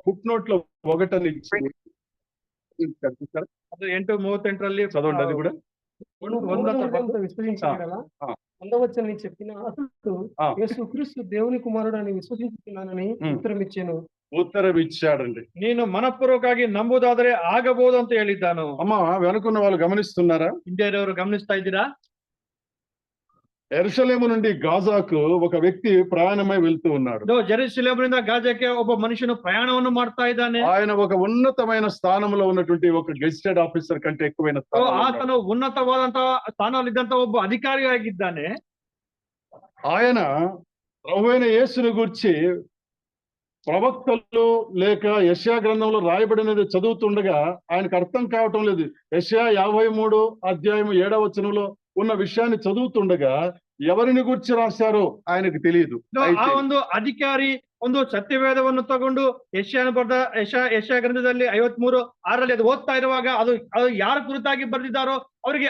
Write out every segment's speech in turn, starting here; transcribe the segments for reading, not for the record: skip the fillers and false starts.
Foot note లో ఒకటని ఇచ్చి ಅದು 8:38 చదవండి అది కూడా. విశ్వసించగలరా పొందవచ్చని చెప్పిన అతడు యేసుక్రీస్తు దేవుని కుమారుడు అని విశ్వసించుతున్నానని ఉత్తరం ఇచ్చాడండి. నేను మనಪೂರ್ವಕವಾಗಿ ನಂಬುದಾದರೆ ಆಗಬಹುದು ಅಂತ ಹೇಳಿದ್ದಾನು. అమ్మ వెనుకున్న వాళ్ళు గమనిస్తున్నారా? ఇండియారವರು గమనిస్తా ఇದ್ದೀರಾ? యెరూషలేము నుండి గాజాకు ఒక వ్యక్తి ప్రయాణమై వెళ్తూ ఉన్నాడు. జెరూసలేమునింದ గాజాಕ್ಕೆ ಒಬ್ಬ మనుషును ప్రయాణವನ್ನು ಮಾಡ್ತಾ ಇದ್ದಾನೆ. ఆయన ఒక ఉన్నతమైన స్థానంలో ఉన్నటువంటి ఒక గెజిటెడ్ ఆఫీసర్ కంటే ఎక్కువైన ఆతను ఉన్నతವಾದಂತಹ స్థానాలిದ್ದಂತ ಒಬ್ಬ అధికారి ಆಗಿದ್ದಾನೆ. ఆయన ప్రభువైన యేసుని గురించి ప్రవక్తలు లేక యెషయా గ్రంథంలో రాయబడినది చదువుతుండగా ఆయనకు అర్థం కావటం లేదు. యెషయా 53 అధ్యాయం 7వ వచనంలో ఉన్న విషయాన్ని చదువుతుండగా ఎవరిని గురించి రాశారో ఆయనకు తెలియదు. ಆ ಒಂದು ಅಧಿಕಾರಿ ಒಂದು ಸತ್ಯವೇದವನ್ನು ತಗೊಂಡು ಯೆಶಾಯ ಗ್ರಂಥದಲ್ಲಿ 53:6 ಅದು ಓದ್ತಾ ಇರುವಾಗ ಅದು ಯಾರ ಕುರಿತಾಗಿ ಬರೆದಿದ್ದಾರೋ ಅವರಿಗೆ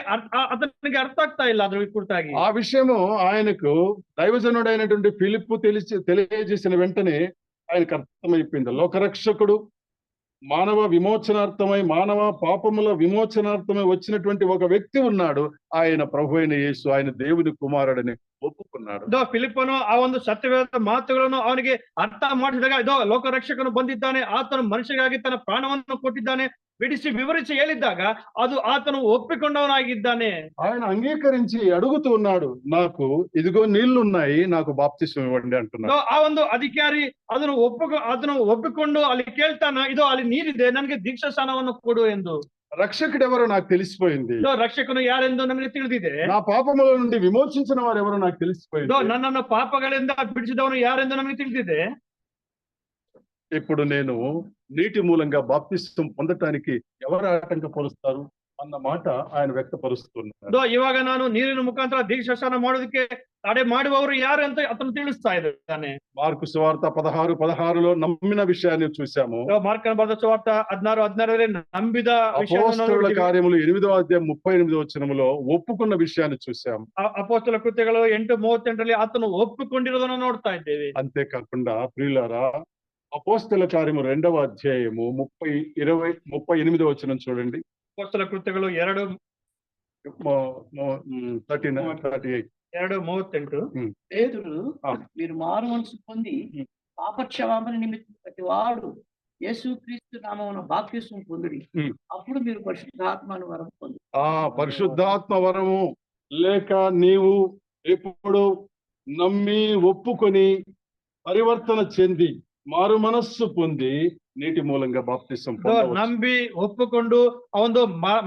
అతనికి అర్థ ಆಗ್ತಾ ಇಲ್ಲ ಅದ್ರ ಕುರಿತಾಗಿ. ఆ విషయము ఆయనకు దైవజనుడైనటువంటి ఫిలిప్పు తెలియజేసిన వెంటనే ఆయనకు అర్థమైపోయింది. లోకరక్షకుడు మానవ విమోచనార్థమై మానవ పాపముల విమోచనార్థమై వచ్చినటువంటి ఒక వ్యక్తి ఉన్నాడు. ఆయన ప్రభువైన యేసు, ఆయన దేవుని కుమారుడని ఒప్పుకున్నాడు. ಫಿಲಿಪ್ಪನು ಆ ಒಂದು ಸತ್ಯವೇದ ಮಾತುಗಳನ್ನು ಅವನಿಗೆ ಅರ್ಥ ಮಾಡಿಸಿದಾಗ ಇದೋ ಲೋಕರಕ್ಷಕನು ಬಂದಿದ್ದಾನೆ, ಆತನು ಮನುಷ್ಯಗಾಗಿ ತನ್ನ ಪ್ರಾಣವನ್ನು ಕೊಟ್ಟಿದ್ದಾನೆ ಬಿಡಿಸಿ ವಿವರಿಸಿ ಹೇಳಿದ್ದಾಗ ಅದು ಆತನು ಒಪ್ಪಿಕೊಂಡವನಾಗಿದ್ದಾನೆ. ఆయన అంగీకరించి అడుగుతూ ఉన్నాడు, నాకు ఇదిగో నీళ్లున్నాయి, నాకు బాప్తిస్మం ఇవ్వండి అంటున్నాడు. ಆ ಒಂದು ಅಧಿಕಾರಿ ಅದನ್ನು ಒಪ್ಪಿಕೊಂಡು ಅಲ್ಲಿ ಕೇಳ್ತಾನ, ಇದೋ ಅಲ್ಲಿ ನೀರಿದೆ, ನನಗೆ ದೀಕ್ಷಾ ಸ್ನಾನವನ್ನು ಕೊಡು ಎಂದು. రక్షకుడు ఎవరో నాకు తెలిసిపోయింది. రక్షకును ಯಾರೆಂದು ನನಗೆ ತಿಳಿದಿದೆ. నా పాపముల నుండి విమోచించిన వారు ఎవరో నాకు తెలిసిపోయింది. నన్నನ್ನು ಪಾಪಗಳಿಂದ ಬಿಡಿಸಿದವನು ಯಾರೆಂದು ನನಗೆ ತಿಳಿದಿದೆ. ఇప్పుడు నేను నీటి మూలంగా బాప్తిస్మం పొందటానికి ఎవరు ఆటంకపరుస్తారు అన్న మాట ఆయన వ్యక్తపరుస్తున్నారు. ఇವಾಗ ನಾನು ನೀರಿನ ಮುಖಾಂತರ ದೀಕ್ಷಾ ಸ್ನಾನ ಮಾಡೋದಕ್ಕೆ ತಡೆ ಮಾಡುವವರು ಯಾರು ಅಂತ అతను ತಿಳಿಸ್ತಾ ಇದ್ದಾನೆ. మార్కు సువార్త 16:16లో నమ్మిన విషయాన్ని చూసాము. మార్కన బర్ద సువార్త 16:16 ನಂಬಿದ అపోస్తలుల కార్యములు 8వ అధ్యాయం 38వ వచనములో ఒప్పుకున్న విషయాన్ని చూసాము. అపోస్తల కృత్యಗಳು 8:38 అతను ఒప్పుకొండిರೋದನ್ನು ನೋಡ್ತಾ ಇದ್ದೇವೆ. అంతేకాకుండా ప్రియులారా, అపోస్తల కార్యము 2వ అధ్యాయము 38వ వచనం చూడండి. అపోస్తల కృత్యಗಳು 2:38 పేతురు మీరు మారు మనసు పొంది పాపక్షమాపణ నిమిత్తం ప్రతి వాడు యేసుక్రీస్తు నామమున బాప్తిస్మం పొందుడి, అప్పుడు మీరు పరిశుద్ధాత్మను వరం పొందు. పరిశుద్ధాత్మ వరము లేక నీవు ఎప్పుడు నమ్మి ఒప్పుకొని పరివర్తన చెంది మారు మనస్సు పొంది నీటి మూలంగా బాప్తిస్మం ನಂಬಿ ಒಪ್ಪಿಕೊಂಡು ಒಂದು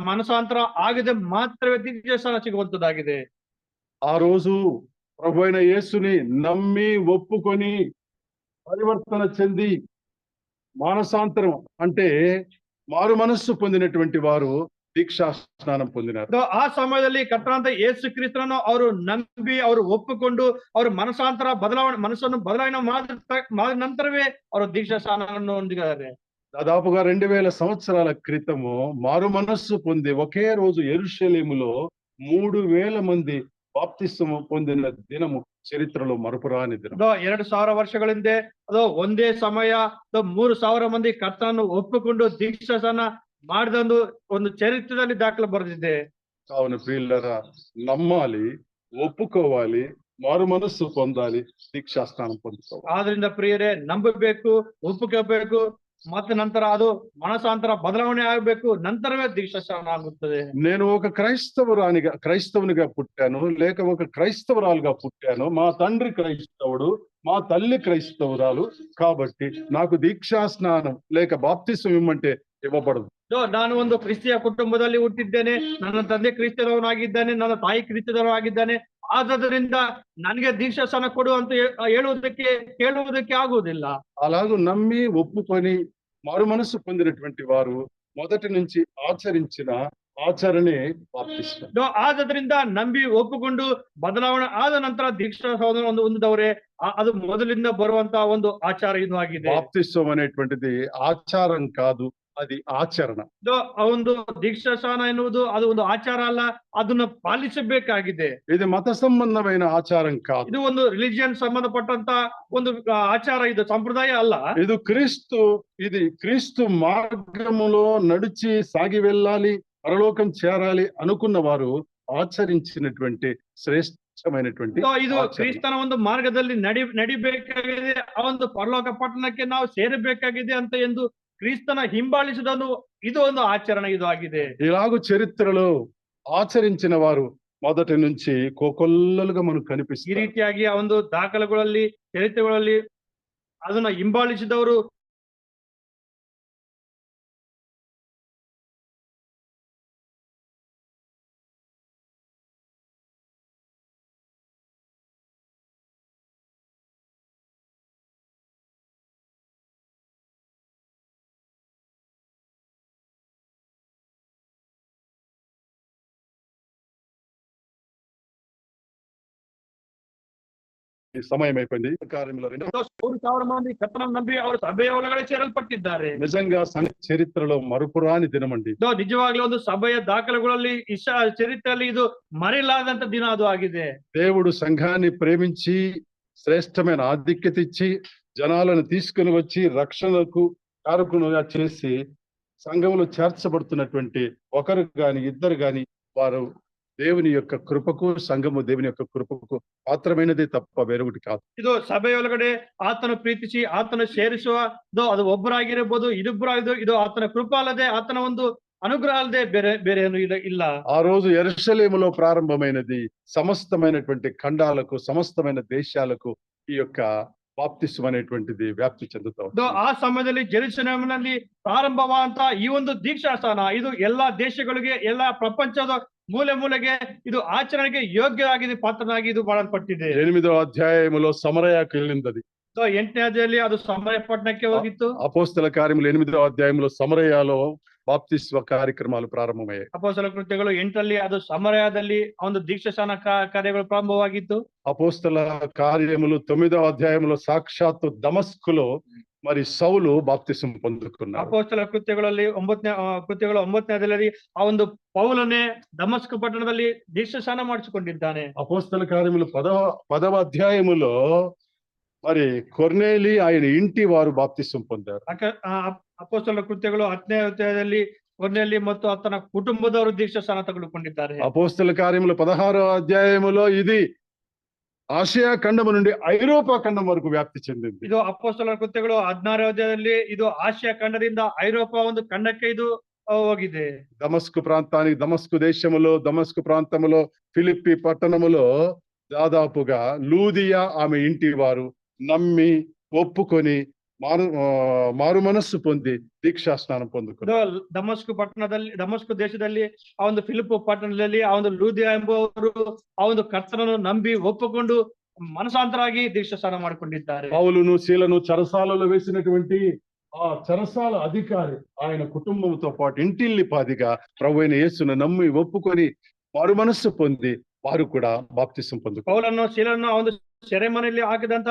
ಮನಸಾಂತರ ಆಗಿದೆ ಮಾತ್ರವೇ ದೀಕ್ಷಾ ಸ್ನಾನ ಸಿಗುವಂತದ್ದಾಗಿದೆ. ఆ రోజు ప్రభువైన యేసుని నమ్మి ఒప్పుకొని పరివర్తన చెంది మానసాంతరం అంటే మారు మనస్సు పొందినటువంటి వారు దీక్షా స్నానం పొందినారు. ಆ ಸಮಯದಲ್ಲಿ ಕರ್ತನಾದ ಯೇಸು ಕ್ರಿಸ್ತನನ್ನು ಅವರು ನಂಬಿ ಅವರು ಒಪ್ಪಿಕೊಂಡು ಅವರು ಮನಸಾಂತರ ಮನಸ್ಸನ್ನು ಬದಲಾವಣೆ ಮಾಡಿದ ನಂತರವೇ ಅವರು దీక్షా స్నానాలను ಹೊಂದಿದ್ದಾರೆ. దాదాపుగా 2000 సంవత్సరాల క్రితము మారు మనస్సు పొంది ఒకే రోజు యెరూషలేములో 3000 మంది బాప్తిస్మం పొందిన దినము చరిత్రలో మరపురాని దినం. 2000 ವರ್ಷಗಳ ಹಿಂದೆ ಅದು ಒಂದೇ ಸಮಯ 3000 ಮಂದಿ ಕರ್ತನನ್ನು ಒಪ್ಪಿಕೊಂಡು దీక్షా ಸ್ನಾನ ಮಾಡಿದಂದು ಒಂದು చరిత్రದಲ್ಲಿ ದಾಖಲೆ ಬರೆದಿದೆ. కావున ప్రియులారా, నమ్మాలి, ఒప్పుకోవాలి, మారు మనస్సు పొందాలి, దీక్షా స్నానం పొందుకోవాలి. ಆದ್ರಿಂದ ಪ್ರಿಯರೇ, ನಂಬಬೇಕು, ಒಪ್ಪಿಕೋಬೇಕು, ಮತ್ತೆ ನಂತರ ಅದು ಮನಸಾಂತರ ಬದಲಾವಣೆ ಆಗಬೇಕು, ನಂತರವೇ దీక్షా స్నానం ಆಗುತ್ತದೆ. నేను ఒక క్రైస్తవునిగా పుట్టాను, లేక ఒక క్రైస్తవురాలుగా పుట్టాను, మా తండ్రి క్రైస్తవుడు, మా తల్లి క్రైస్తవురాలు, కాబట్టి నాకు దీక్షా స్నానం లేక బాప్తిస్మం ఇమ్మంటే ఇవ్వబడదు. ನಾನು ಒಂದು ಕ್ರಿಸ್ತಿಯ ಕುಟುಂಬದಲ್ಲಿ ಹುಟ್ಟಿದ್ದೇನೆ, ನನ್ನ ತಂದೆ ಕ್ರಿಸ್ತನವನಾಗಿದ್ದಾನೆ, ನನ್ನ ತಾಯಿ ಕ್ರಿಸ್ತನವನಾಗಿದ್ದಾನೆ, ಆದ್ದರಿಂದ ನನಗೆ దీక్షా ಸ್ನಾನ ಕೊಡು ಅಂತ ಕೇಳುವುದಕ್ಕೆ ಆಗುವುದಿಲ್ಲ. అలాగూ నమ్మి ఒప్పుకొని మారు మనస్సు పొందినటువంటి వారు మొదటి నుంచి ఆచరించిన ಆಚರಣೆ ಬಾಪ್ತಿಸ್ಮ. ಆದ್ರಿಂದ ನಂಬಿ ಒಪ್ಪಿಕೊಂಡು ಬದಲಾವಣೆ ಆದ ನಂತರ దీక్షా ಒಂದು ಹೊಂದಿದವರೇ ಅದು ಮೊದಲಿಂದ ಬರುವಂತಹ ಒಂದು ಆಚಾರ ಇದು ಆಗಿದೆ. బాప్తిస్మం అనేటువంటిది ఆచారం కాదు, అది ಆಚರಣ. ಇದು ಆ ಒಂದು ದೀಕ್ಷಾಸ್ನಾನ ಎನ್ನುವುದು ಅದು ಒಂದು ಆಚಾರ ಅಲ್ಲ, ಅದನ್ನ ಪಾಲಿಸಬೇಕಾಗಿದೆ. ఇది మత సంబంధమైన ఆచారం కాదు. ಇದು ಒಂದು ರಿಲಿಜಿಯನ್ ಸಂಬಂಧಪಟ್ಟಂತ ಒಂದು ಆಚಾರ, ಇದು ಸಂಪ್ರದಾಯ ಅಲ್ಲ. ఇది క్రీస్తు మార్గములో నడిచి సాగి వెళ్ళాలి, పరలోకం చేరాలి అనుకున్న వారు ఆచరించినటువంటి శ్రేష్టమైనటువంటి ಇದು ఆచరణ. ಕ್ರಿಸ್ತನ ಒಂದು ಮಾರ್ಗದಲ್ಲಿ ನಡಿಬೇಕಾಗಿದೆ, ಆ ಒಂದು ಪರಲೋಕ ಪಟ್ಟಣಕ್ಕೆ ನಾವು ಸೇರಬೇಕಾಗಿದೆ ಅಂತ ಎಂದು ಕ್ರಿಸ್ತನ ಹಿಂಬಾಲಿಸುವುದನ್ನು ಇದು ಒಂದು ಆಚರಣೆ ಇದು ಆಗಿದೆ. ఇలాగూ చరిత్రలో ఆచరించిన వారు మొదటి నుంచి కోకొల్లలుగా మనకు ಈ కనిపిస్తారు. ರೀತಿಯಾಗಿ ಆ ಒಂದು ದಾಖಲೆಗಳಲ್ಲಿ ಚರಿತ್ರೆಗಳಲ್ಲಿ ಅದನ್ನ ಹಿಂಬಾಲಿಸಿದವರು ఈ సమయం అయిపోయింది. కార్యంలో 1,000 ಮಂದಿ ಕರ್ತನನ್ನು ನಂಬಿ ಅವರು ಸಭೆಯ ಒಳಗಡೆ ಸೇರಲ್ಪಟ್ಟಿದ್ದಾರೆ. నిజంగా సంఘ చరిత్రలో మరుపురాని దినమండి. ನಿಜವಾಗ್ಲೂ ಒಂದು ಸಭೆಯ ದಾಖಲೆಗಳಲ್ಲಿ ಚರಿತ್ರೆಯಲ್ಲಿ ಇದು ಮರೆಯಲಾದಂತ ದಿನ ಅದು ಆಗಿದೆ. దేవుడు సంఘాన్ని ప్రేమించి శ్రేష్టమైన ఆధిక్యత ఇచ్చి జనాలను తీసుకుని వచ్చి రక్షణకు కారకులుగా చేసి సంఘంలో చేర్చబడుతున్నటువంటి ఒకరు గాని ఇద్దరు గాని వారు దేవుని యొక్క కృపకు, సంఘము దేవుని యొక్క కృపకు పాత్రమైనదే తప్ప వేరొకటి కాదు. ಇದು ಸಭೆಯೊಳಗಡೆ ಆತನ ಪ್ರೀತಿಸಿ ಆತನ ಸೇರಿಸುವ ಅದು ಒಬ್ಬರಾಗಿರಬಹುದು, ಇದೊಬ್ಬರಾಗಿದ್ದು ಇದು ಆತನ ಕೃಪಾ ಅಲ್ಲದೆ ಆತನ ಒಂದು ಅನುಗ್ರಹ ಅಲ್ಲದೆ ಬೇರೆ ಏನು ಇಲ್ಲ. ఆ రోజు యెరూషలేములో ప్రారంభమైనది సమస్తమైనటువంటి ఖండాలకు, సమస్తమైన దేశాలకు ఈ యొక్క బాప్తిస్మ అనేటువంటిది వ్యాప్తి చెందుతాం. ಆ ಸಮಯದಲ್ಲಿ ಜೆರುಸಲೇಮಿನಲ್ಲಿ ಪ್ರಾರಂಭವಾದಂತ ಈ ಒಂದು ದೀಕ್ಷಾಸ್ಥಾನ ಇದು ಎಲ್ಲಾ ದೇಶಗಳಿಗೆ, ಎಲ್ಲಾ ಪ್ರಪಂಚದ ಮೂಲೆಗೆ ಇದು ಆಚರಣೆಗೆ ಯೋಗ್ಯವಾಗಿದೆ, ಪಾತ್ರನಾಗಿ ಇದು ಮಾಡಲ್ಪಟ್ಟಿದೆ. 8వ అధ్యాయములో సమరయకు వెళ్ళింది. 8ನೇ ಅಧ್ಯಾಯದಲ್ಲಿ ಅದು ಸಮರಯ ಪಟ್ಟಣಕ್ಕೆ ಹೋಗಿತ್ತು. అపోస్తల కార్యములు 8వ అధ్యాయంలో సమరయలో బాప్తిస్మ కార్యక్రమాలు ప్రారంభమయ్యాయి. ಅಪೊಸ್ತಲ ಕೃತ್ಯಗಳು 8ರಲ್ಲಿ ಅದು ಸಮರಯದಲ್ಲಿ ಒಂದು ದೀಕ್ಷಾಸ್ನಾನ ಕಾರ್ಯಗಳು ಪ್ರಾರಂಭವಾಗಿತ್ತು. అపోస్తల కార్యములు 9వ అధ్యాయంలో సాక్షాత్తు దమస్కులో మరి సౌలు బాప్తిస్మ పొందుకున్నాడు. ಅಪೊಸ್ತಲ ಕೃತ್ಯಗಳಲ್ಲಿ 9ನೇ ಅಧ್ಯಾಯದಲ್ಲಿ ಆ ಒಂದು ಪೌಲನೇ ದಮಸ್ಕ ಪಟ್ಟಣದಲ್ಲಿ ದೀಕ್ಷಾಸ್ನಾನ ಮಾಡಿಸಿಕೊಂಡಿದ್ದಾನೆ. అపోస్తల కార్యములు 10వ అధ్యాయములో మరి కొర్నేలి ఆయన ఇంటి వారు బాప్తిస్మ పొందారు. ಅಪೊಸ್ತಲ ಕೃತ್ಯಗಳು 10ನೇ ಅಧ್ಯಾಯದಲ್ಲಿ ಕೊರ್ನೇಲಿ ಮತ್ತು ಆತನ ಕುಟುಂಬದವರು ದೀಕ್ಷಾಸ್ನಾನ ತೆಗೆದುಕೊಂಡಿದ್ದಾರೆ. అపోస్తల కార్యములు 16వ అధ్యాయములో ఇది ఆసియా ఖండము నుండి ఐరోపా ఖండం వరకు వ్యాప్తి చెందింది. ಇದು ಅಪೊಸ್ತಲ ಕೃತ್ಯಗಳು 16ನೇ ಅಧ್ಯಾಯದಲ್ಲಿ ಇದು ಆಸಿಯಾ ಖಂಡದಿಂದ ಐರೋಪಾ ಒಂದು ಖಂಡಕ್ಕೆ ಇದು ಹೋಗಿದೆ. దమస్కు ప్రాంతానికి, దమస్కు దేశములో, దమస్కు ప్రాంతములో, ఫిలిప్పి పట్టణములో దాదాపుగా లూదియా ఆమె ఇంటి వారు నమ్మి ఒప్పుకొని మారు మనస్సు పొంది దీక్షా స్నానం పొందుకున్నారు. ದಮಸ್ಕು ದೇಶದಲ್ಲಿ ಆ ಒಂದು ಫಿಲಿಪ್ಪು ಪಟ್ಟಣದಲ್ಲಿ ಆ ಒಂದು ಲೂದಿಯಾ ಎಂಬುವರು ಆ ಒಂದು ಕರ್ತನನ್ನು ನಂಬಿ ಒಪ್ಪಿಕೊಂಡು ಮನಸಾಂತರಾಗಿ ದೀಕ್ಷಾ ಸ್ನಾನ ಮಾಡಿಕೊಂಡಿದ್ದಾರೆ. పౌలును శీలను చెరసాలలో వేసినటువంటి ఆ చెరసాల అధికారి ఆయన కుటుంబంతో పాటు ఇంటిల్లిపాదిగా ప్రభువైన యేసును నమ్మి ఒప్పుకొని మారు మనస్సు పొంది వారు కూడా బాప్తిసం పొందుకున్నారు. ಪೌಲನ್ನು ಶೀಲನ್ನು ಆ ಒಂದು ಸೆರೆಮನೆಯಲ್ಲಿ ಹಾಕಿದಂತ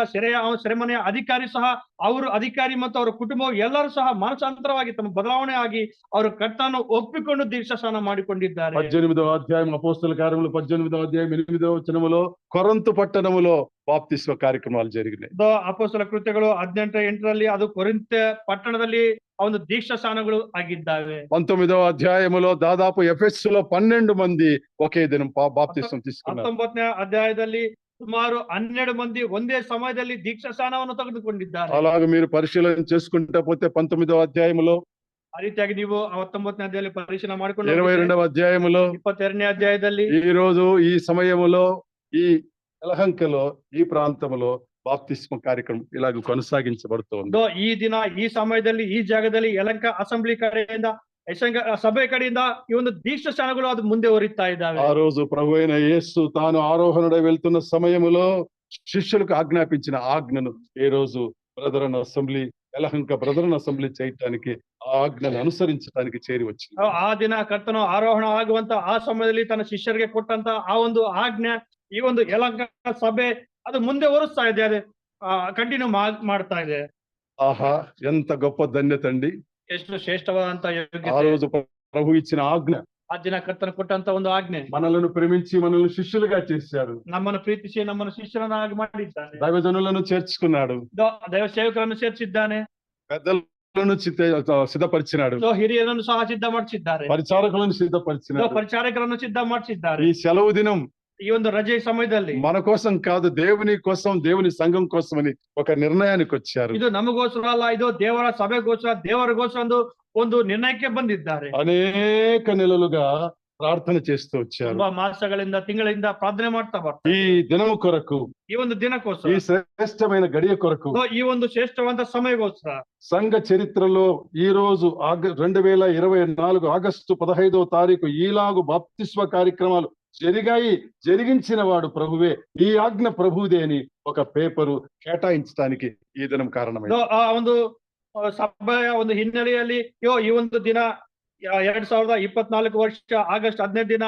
ಸೆರೆಮನೆಯ ಅಧಿಕಾರಿ ಸಹ, ಅವರು ಅಧಿಕಾರಿ ಮತ್ತು ಅವರ ಕುಟುಂಬ ಎಲ್ಲರೂ ಸಹ ಮನಸಾಂತರವಾಗಿ ತಮ್ಮ ಬದಲಾವಣೆ ಆಗಿ ಅವರು ಕರ್ತನನ್ನು ಒಪ್ಪಿಕೊಂಡು ದೀಕ್ಷಾಸ್ನಾನ ಮಾಡಿಕೊಂಡಿದ್ದಾರೆ. 18వ అధ్యాయం అపోస్తల కార్యములు 18వ అధ్యాయం 8వ వచనములో కొరంతు పట్టణములో బాప్తిస్మ కార్యక్రమాలు జరిగినాయి. ಅಪೊಸ್ತಲ ಕೃತ್ಯಗಳು 18:8ರಲ್ಲಿ ಅದು ಕೊರಿಂಥ ಪಟ್ಟಣದಲ್ಲಿ ಆ ಒಂದು ದೀಕ್ಷಾಸ್ನಾನಗಳು ಆಗಿದ್ದಾವೆ. 19వ అధ్యాయములో దాదాపు ఎఫెస్సులో 12 మంది ఒకే దినం బాప్తిస్మ తీసుకున్నారు. 19ನೇ ಅಧ್ಯಾಯದಲ್ಲಿ ಸುಮಾರು 12 ಮಂದಿ ಒಂದೇ ಸಮಯದಲ್ಲಿ ದೀಕ್ಷಾಸ್ನಾನವನ್ನು ತೆಗೆದುಕೊಂಡಿದ್ದಾರೆ. అలాగే మీరు పరిశీలన చేసుకుంటే పోతే 19వ అధ్యాయములో, ಆ ರೀತಿಯಾಗಿ ನೀವು 19ನೇ ಅಧ್ಯಾಯದಲ್ಲಿ ಪರಿಶೀಲನೆ ಮಾಡಿಕೊಂಡು 22వ అధ్యాయములో, 22ನೇ ಅಧ್ಯಾಯದಲ್ಲಿ ఈ రోజు ఈ సమయములో ఈ యలహంకలో ఈ ప్రాంతములో బాప్తిస్మ కార్యక్రమం ఇలాగ కొనసాగించబడుతోంది. ಈ ದಿನ ಈ ಸಮಯದಲ್ಲಿ ಈ ಜಾಗದಲ್ಲಿ ಯಲಹಂಕ ಅಸೆಂಬ್ಲಿ ಕಡೆಯಿಂದ సభ కడింద ఈ ಒಂದು దీక్షాస్నానಗಳು ಅದು ಮುಂದೆ ಹೊರಿತಾ ಇದ್ದಾವೆ. ఆ రోజు ప్రభువైన యేసు తాను ఆరోహణుడై వెళ్తున్న సమయములో శిష్యులకు ఆజ్ఞాపించిన ఆజ్ఞను ఈ రోజు brethren assembly, Yelahanka brethren assembly చేయటానికి ఆ ఆజ్ఞను అనుసరించడానికి చేరి వచ్చింది. ಆ ದಿನ ಕರ್ತನು ಆರೋಹಣ ಆಗುವಂತ ಆ ಸಮಯದಲ್ಲಿ ತನ್ನ ಶಿಷ್ಯರಿಗೆ ಕೊಟ್ಟಂತ ಆ ಒಂದು ಆಜ್ಞೆ ಈ ಒಂದು ಯಲಹಂಕ ಸಭೆ ಅದು ಮುಂದೆ ಹೊರಿಸ್ತಾ ಇದೆ, ಅದು ಕಂಟಿನ್ಯೂ ಮಾಡ್ತಾ ಇದೆ. ఆహా, ఎంత గొప్ప ధన్యత అండి. ಎಷ್ಟು ಶ್ರೇಷ್ಠವಾದಂತ ఆ ಯೋಗ್ಯತೆ. రోజు ప్రభు ఇచ్చిన ఆజ్ఞ ಆ ದಿನ ಕರ್ತನ ಕೊಟ್ಟಂತ ಒಂದು ಆಜ್ಞೆ. మనలను ప్రేమించి మనల్ని శిష్యులుగా చేశాడు. ನಮ್ಮನ್ನು ಪ್ರೀತಿಸಿ ನಮ್ಮನ್ನು ಶಿಷ್ಯರನ್ನಾಗಿ ಮಾಡಿದ್ದಾನೆ. దైవజనులను చేర్చుకున్నాడు. ದೈವ ಸೇವಕರನ್ನು ಸೇರಿಸಿದ್ದಾನೆ. పెద్దలను సిద్ధపరిచినాడు. ಹಿರಿಯರನ್ನು ಸಹ ಸಿದ್ಧ ಮಾಡಿಸಿದ್ದಾರೆ. పరిచారకులను సిద్ధపరిచినాడు. ಪರಿಚಾರಕರನ್ನು ಸಿದ್ಧ ಮಾಡಿಸಿದ್ದಾರೆ. ఈ సెలవు దినం ಈ ಒಂದು ರಜೆ ಸಮಯದಲ್ಲಿ మన కోసం కాదు, దేవుని కోసం, దేవుని సంఘం కోసం అని ఒక నిర్ణయానికి వచ్చారు. ಇದು ನಮಗೋಸ್ಕರ ಅಲ್ಲ, ಇದು ದೇವರ ಸಭೆಗೋಸ್ಕರ, ದೇವರಿಗೋಸ್ಕರ ಒಂದು ನಿರ್ಣಯಕ್ಕೆ ಬಂದಿದ್ದಾರೆ. అనేక నెలలుగా ప్రార్థన చేస్తూ వచ్చారు. ತುಂಬಾ ಮಾಸಗಳಿಂದ ತಿಂಗಳಿಂದ ಪ್ರಾರ್ಥನೆ ಮಾಡ್ತಾ ಬರ್ತಾರೆ. ఈ దినము కొరకు, ಈ ಒಂದು ದಿನಕ್ಕೋಸ್ಕರ, ఈ శ్రేష్టమైన గడియ కొరకు, ಈ ಒಂದು ಶ್ರೇಷ್ಠವಾದ ಸಮಯಗೋಸ್ಕರ సంఘ చరిత్రలో ఈ రోజు 2024 ఆగస్టు 15వ తారీఖు ఈలాగు బాప్తిస్మ కార్యక్రమాలు జరిగించిన వాడు ప్రభువే, ఈ ఆజ్ఞ ప్రభుదే అని ఒక పేపరు కేటాయించడానికి ఈ దినం కారణమైంది. ಆ ಒಂದು ಸಭೆಯ ಒಂದು ಹಿನ್ನೆಲೆಯಲ್ಲಿ ಈ ಒಂದು ದಿನ 2024 ವರ್ಷ ಆಗಸ್ಟ್ 15 ದಿನ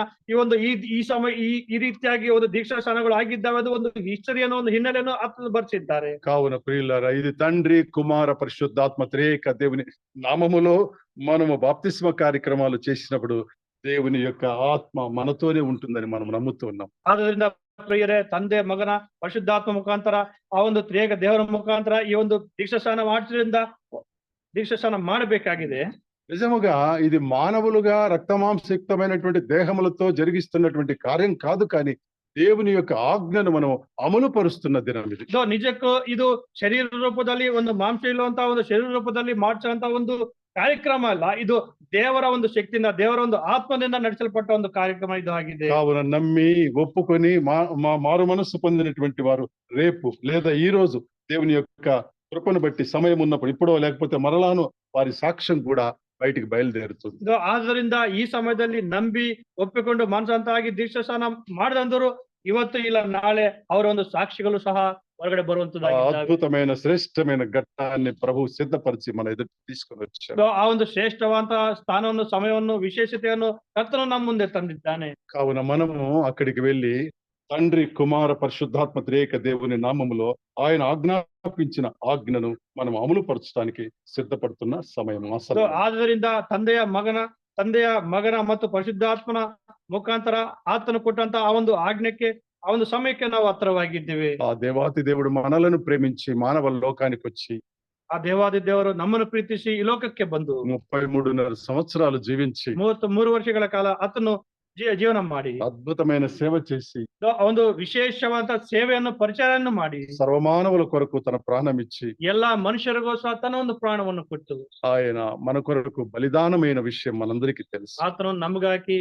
ಈ ಸಮಯ ಈ ರೀತಿಯಾಗಿ ಒಂದು ದೀಕ್ಷಾ ಸ್ನಾನಗಳು ಆಗಿದ್ದಾವೆ. ಅದು ಒಂದು ಹಿಸ್ಟರಿಯನ್ನು, ಒಂದು ಹಿನ್ನೆಲೆಯನ್ನು ಆತನು ಬರೆಸಿದ್ದಾರೆ. కావున ప్రియులారా, ఇది తండ్రి కుమార పరిశుద్ధాత్మ త్రియేక దేవుని నామములో మనము బాప్తిస్మ కార్యక్రమాలు చేసినప్పుడు దేవుని యొక్క ఆత్మ మనతోనే ఉంటుందని మనం నమ్ముతూ ఉన్నాం. ಆದ್ದರಿಂದ ಪ್ರಿಯರೇ, ತಂದೆ ಮಗನ ಪರಿಶುದ್ಧಾತ್ಮ ಮುಖಾಂತರ, ಆ ಒಂದು ತ್ರಿಯೇಕ ದೇವರ ಮುಖಾಂತರ ಈ ಒಂದು ದೀಕ್ಷಾ ಸ್ನಾನ ಮಾಡಿದ್ರಿಂದ ದೀಕ್ಷಾ ಸ್ನಾನ ಮಾಡಬೇಕಾಗಿದೆ. నిజముగా ఇది మానవులుగా రక్తమాంసయుక్తమైనటువంటి దేహములతో జరిగిస్తున్నటువంటి కార్యం కాదు, కానీ దేవుని యొక్క ఆజ్ఞను మనం అమలు పరుస్తున్న దినం ఇది. ನಿಜಕ್ಕೂ ಇದು ಶರೀರ ರೂಪದಲ್ಲಿ, ಒಂದು ಮಾಂಸ ಇರುವಂತಹ ಒಂದು ಶರೀರ ರೂಪದಲ್ಲಿ ಮಾಡಿಸುವಂತಹ ಒಂದು ಕಾರ್ಯಕ್ರಮ ಅಲ್ಲ. ಇದು ದೇವರ ಒಂದು ಶಕ್ತಿಯಿಂದ, ದೇವರ ಒಂದು ಆತ್ಮದಿಂದ ನಡೆಸಲ್ಪಟ್ಟ ಒಂದು ಕಾರ್ಯಕ್ರಮ ಇದು ಆಗಿದೆ. కావున నమ్మి ఒప్పుకొని మారు మనస్సు పొందినటువంటి వారు రేపు లేదా ఈ రోజు దేవుని యొక్క కృపను బట్టి సమయం ఉన్నప్పుడు, ఇప్పుడో లేకపోతే మరలాను, వారి సాక్ష్యం కూడా బయటికి బయలుదేరుతుంది. ಆದ್ದರಿಂದ ಈ ಸಮಯದಲ್ಲಿ ನಂಬಿ ಒಪ್ಪಿಕೊಂಡು ಮನಸ್ಸಂತಾಗಿ ದೀಕ್ಷಾ ಸ್ನಾನ ಮಾಡಿದಂದರು ಇವತ್ತು ಇಲ್ಲ ನಾಳೆ ಅವರ ಒಂದು ಸಾಕ್ಷಿಗಳು ಸಹ ಹೊರಗಡೆ ಬರುವಂತದ್ದಾಗಿದ್ದಾವೆ. అద్భుతమైన శ్రేష్టమైన ఘట్టాన్ని ప్రభు సిద్ధపరిచి మన ఎదురు తీసుకొని వచ్చాడు. ಆ ಒಂದು ಶ್ರೇಷ್ಠವಾದ ಸ್ಥಾನವನ್ನು, ಸಮಯವನ್ನು, ವಿಶೇಷತೆಯನ್ನು ಕರ್ತನು ನಮ್ಮ ಮುಂದೆ ತಂದಿದ್ದಾನೆ. కావున మనము అక్కడికి వెళ్ళి తండ్రి కుమార పరిశుద్ధాత్మ త్రియేక దేవుని నామములో ఆయన ఆజ్ఞాపించిన ఆజ్ఞను మనం అమలు పరచడానికి సిద్ధపడుతున్న సమయం. ಆದ್ದರಿಂದ ತಂದೆಯ ಮಗನ ಮತ್ತು ಪರಿಶುದ್ಧಾತ್ಮನ ಮುಖಾಂತರ ಆತನು ಕೊಟ್ಟಂತ ಆ ಒಂದು ಆಜ್ಞೆಗೆ, ಆ ಒಂದು ಸಮಯಕ್ಕೆ ನಾವು ಹತ್ತಿರವಾಗಿದ್ದೇವೆ. ఆ దేవాతి దేవుడు మనలను ప్రేమించి మానవ లోకానికి వచ్చి, ಆ ದೇವಾದಿ ದೇವರು ನಮ್ಮನ್ನು ಪ್ರೀತಿಸಿ ಈ ಲೋಕಕ್ಕೆ ಬಂದು 33.5 సంవత్సరాలు జీవించి 33 ವರ್ಷಗಳ ಕಾಲ ಆತನು ಜೀವನ ಮಾಡಿ, అద్భుతమైన సేవ చేసి, ಒಂದು ವಿಶೇಷವಾದ ಸೇವೆಯನ್ನು, ಪರಿಚಯವನ್ನು ಮಾಡಿ, సర్వమానవుల కొరకు తన ప్రాణం ఇచ్చి, ಎಲ್ಲಾ ಮನುಷ್ಯರಿಗೋಸ್ಕರ ತನ್ನ ಒಂದು ಪ್ರಾಣವನ್ನು ಕೊಟ್ಟು ఆయన మన కొరకు బలిదానమైన విషయం మనందరికీ తెలుసు. ಆತನು ನಮಗಾಗಿ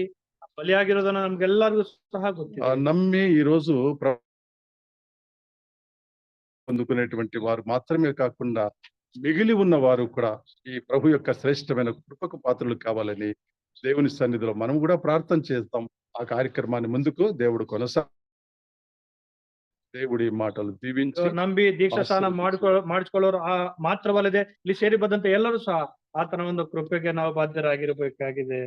ಬಲಿಯಾಗಿರೋದನ್ನ ನಮ್ಗೆಲ್ಲರಿಗೂ ಸಹ ಗೊತ್ತಿದೆ. నమ్మి ఈ రోజు పొందుకునేటువంటి వారు మాత్రమే కాకుండా మిగిలి ఉన్న వారు కూడా ఈ ప్రభు యొక్క శ్రేష్టమైన కృపకు పాత్రలు కావాలని దేవుని సన్నిధిలో మనం కూడా ప్రార్థన చేస్తాం. ఆ కార్యక్రమాన్ని ముందుకు దేవుడు దేవుడి మాటలు దీవించి, ನಂಬಿ ದೀಕ್ಷಾ ಸ್ನಾನ ಮಾಡಿಕೊಳ್ಳೋರು ಮಾತ್ರವಲ್ಲದೆ ಇಲ್ಲಿ ಸೇರಿ ಬಂದಂತ ಎಲ್ಲರೂ ಸಹ ಆತನ ಒಂದು ಕೃಪೆಗೆ ನಾವು ಬಾಧ್ಯರಾಗಿರಬೇಕಾಗಿದೆ.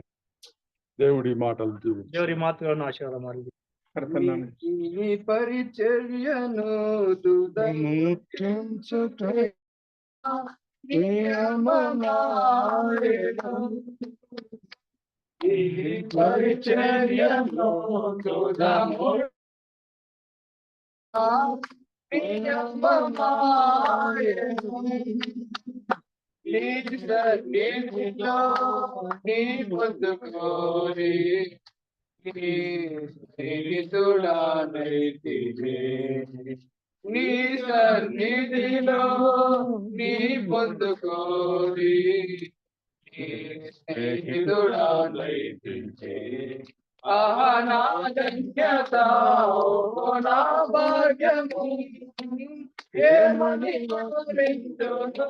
దేవుడి మాటలు దీవించి, ದೇವರಿ ಮಾತುಗಳನ್ನು ಆಶೀರ್ವಾದ ಮಾಡಲಿ. ఈ పరిచర్యను నీ సన్నిధిలో నీ పొందుకోరి, స్నేహితుడా నైతించే నా ధన్యత, నా భాగ్యము, ఏమని వివరింతును,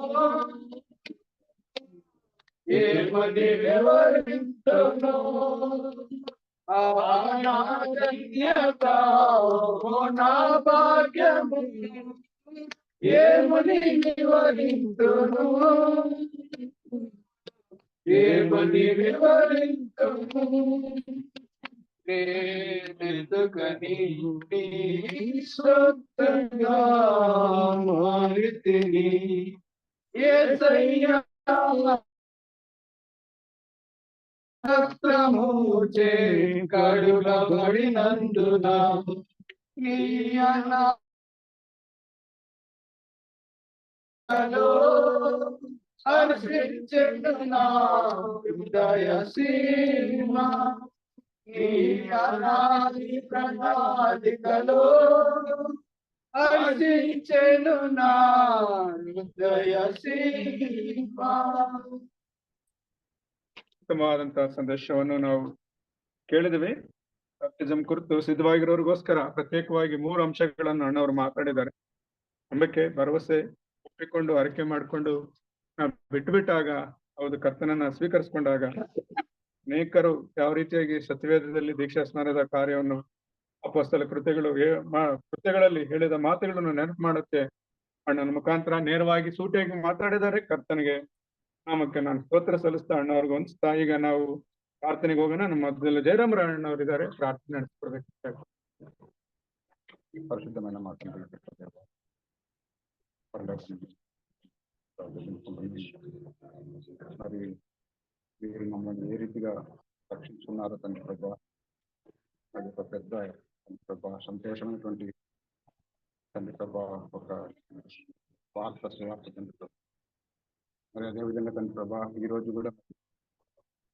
నా ధన్యత, నా భాగ్యము, ఏమని వివరింతును, ఏమని వివరింతును. నేనెందుకని నీ సొత్తుగా మారితిని, యేసయ్యా రక్తముచే కడుగబడినందున నీ అనాథలో హర్షించెను నా హృదయ సీమ నీ అనాది ప్రణాళికలో హర్షించెను నా హృదయ సీమ. ಉತ್ತಮವಾದಂತಹ ಸಂದೇಶವನ್ನು ನಾವು ಕೇಳಿದ್ವಿ. ಬ್ಯಾಪ್ಟಿಸಮ್ ಕುರಿತು ಸಿದ್ಧವಾಗಿರೋರಿಗೋಸ್ಕರ ಪ್ರತ್ಯೇಕವಾಗಿ 3 ಅಂಶಗಳನ್ನು ಅಣ್ಣವರು ಮಾತಾಡಿದ್ದಾರೆ. ನಂಬಿಕೆ, ಭರವಸೆ, ಒಪ್ಪಿಕೊಂಡು ಅರಿಕೆ ಮಾಡಿಕೊಂಡು ನಾವು ಬಿಟ್ಟಾಗ, ಹೌದು ಕರ್ತನನ್ನ ಸ್ವೀಕರಿಸಿಕೊಂಡಾಗ ಅನೇಕರು ಯಾವ ರೀತಿಯಾಗಿ ಸತ್ಯವೇದದಲ್ಲಿ ದೀಕ್ಷಾ ಸ್ನಾನದ ಕಾರ್ಯವನ್ನು ಅಪೊಸ್ತಲ ಕೃತ್ಯಗಳಲ್ಲಿ ಹೇಳಿದ ಮಾತುಗಳನ್ನು ನೆನಪು ಮಾಡುತ್ತೆ. ಅಣ್ಣನ ಮುಖಾಂತರ ನೇರವಾಗಿ ಸೂಟಿಯಾಗಿ ಮಾತಾಡಿದ್ದಾರೆ. ಕರ್ತನಿಗೆ ನಾಮಕ್ಕೆ ನಾನು ಸ್ತೋತ್ರ ಸಲ್ಲಿಸ್ತಾ ಅಣ್ಣವ್ರಿಗೆ ಹೊಂದಿಸ್ತಾ ಈಗ ನಾವು ಪ್ರಾರ್ಥನೆಗೆ ಹೋಗೋಣ. ನಮ್ಮ ಮಧ್ಯದಲ್ಲಿ ಜಯರಾಮರ ಅಣ್ಣವ್ರು ಇದ್ದಾರೆ, ಪ್ರಾರ್ಥನೆ ನಡೆಸ್ಕೊಡ್ಬೇಕು. పరిశుద్ధమైన మాటలు మరి మీరు మమ్మల్ని ఏ రీతిగా రక్షించుకున్నారో తండ్రి ప్రభా, అది ఒక పెద్ద ప్రభా సంతోషమైనటువంటి తండ్రి ప్రభా, ఒక స్వార్థ తండ్రి ప్రభా. మరి అదేవిధంగా తండ్రి ప్రభా, ఈ రోజు కూడా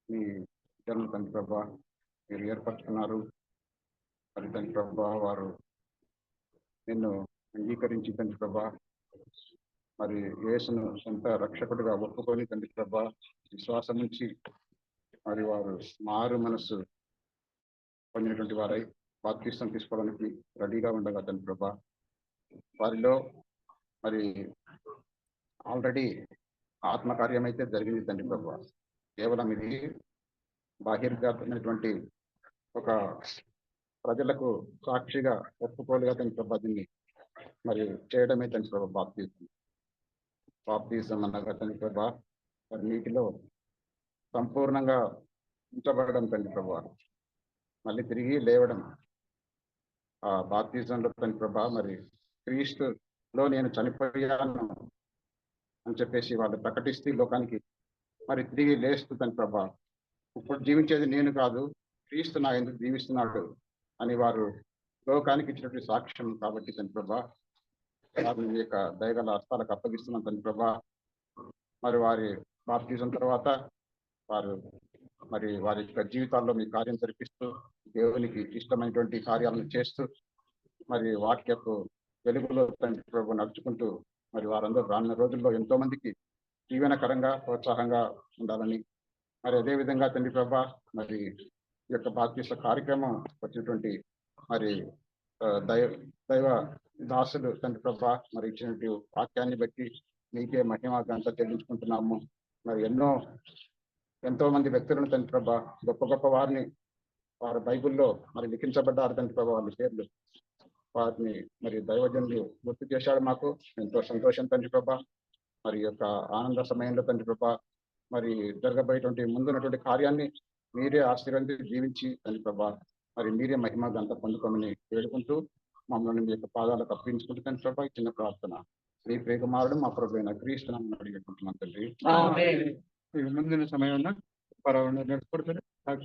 మీ జన్మ తండ్రి ప్రభా మీరు ఏర్పరచుకున్నారు. మరి తండ్రి ప్రభా వారు నిన్ను అంగీకరించి తండ్రి ప్రభా, మరి యేసును సొంత రక్షకుడిగా ఒప్పుకొని తండ్రి ప్రభా విశ్వాసం నుంచి మరి వారు మారు మనస్సు పొందినటువంటి వారై బాప్తిసం తీసుకోవడానికి రెడీగా ఉండగా తండ్రి ప్రభా, వారిలో మరి ఆల్రెడీ ఆత్మకార్యం అయితే జరిగింది తండ్రి ప్రభా. కేవలం ఇది బాహిర్గతమైనటువంటి ఒక ప్రజలకు సాక్షిగా ఒప్పుకోలుగా తండ్రి ప్రభా దీన్ని మరి చేయడమే తండ్రి ప్రభా బాప్తిజం అనగా తండ్రి ప్రభా మరి నీటిలో సంపూర్ణంగా ఉంచబడడం తండ్రి ప్రభా, మళ్ళీ తిరిగి లేవడం. ఆ బాప్తిజంలో తండ్రి ప్రభా మరి క్రీస్తులో నేను చనిపోయాను అని చెప్పేసి వాళ్ళు ప్రకటిస్తూ లోకానికి మరి తిరిగి లేస్తూ తండ్రి ప్రభా, ఇప్పుడు జీవించేది నేను కాదు, క్రీస్తు నా ఎందుకు జీవిస్తున్నాడు అని వారు లోకానికి ఇచ్చినటువంటి సాక్ష్యం కాబట్టి తండ్రి ప్రభా వారిని మీ యొక్క దయగల హస్తాలకు అప్పగిస్తున్నాం తండ్రి ప్రభా. మరి వారి బాప్తిజం తర్వాత వారు మరి వారి యొక్క జీవితాల్లో మీ కార్యం జరిపిస్తూ దేవునికి ఇష్టమైనటువంటి కార్యాలను చేస్తూ మరి వాక్యపు వెలుగులో తండ్రి ప్రభు నడుచుకుంటూ మరి వారందరూ రానున్న రోజుల్లో ఎంతో మందికి జీవనకరంగా ప్రోత్సాహంగా ఉండాలని, మరి అదేవిధంగా తండ్రి ప్రభా మరి ఈ యొక్క బాప్తిస కార్యక్రమం వచ్చినటువంటి మరి దైవ దాసులు తండ్రి ప్రభా మరి ఇచ్చినటువంటి వాక్యాన్ని బట్టి మీకే మహిమ గంట చెల్లించుకుంటున్నాము. మరి ఎంతో మంది వ్యక్తులను తండ్రి ప్రభా, గొప్ప గొప్ప వారిని వారి బైబిల్లో మరి లిఖించబడ్డారు తండ్రి ప్రభా, వాళ్ళ పేర్లు వారిని మరి దైవజనులు గుర్తు చేశాడు. మాకు ఎంతో సంతోషం తండ్రి ప్రభా. మరి యొక్క ఆనంద సమయంలో తండ్రి ప్రభా మరి జరగబోయేటువంటి ముందున్నటువంటి కార్యాన్ని మీరే ఆశీర్వదించి జీవించి తండ్రి ప్రభా మరి మీరే మహిమ గంట పొందుకోమని వేడుకుంటూ మమ్మల్ని మీ యొక్క పాదాలకు అప్పగించుకుంటూ తండ్రి ప్రభా చిన్న ప్రార్థన మీ ప్రియకుమారుడు మా ప్రభు అయిన క్రీస్తు నామమున అడిగేట్టుకుంటున్నాం తండ్రి. ಮುಂದಿನ ಸಮಯವನ್ನ ಪರವನ್ನು ನಡೆಸ್ಕೊಡ್ತಾರೆ.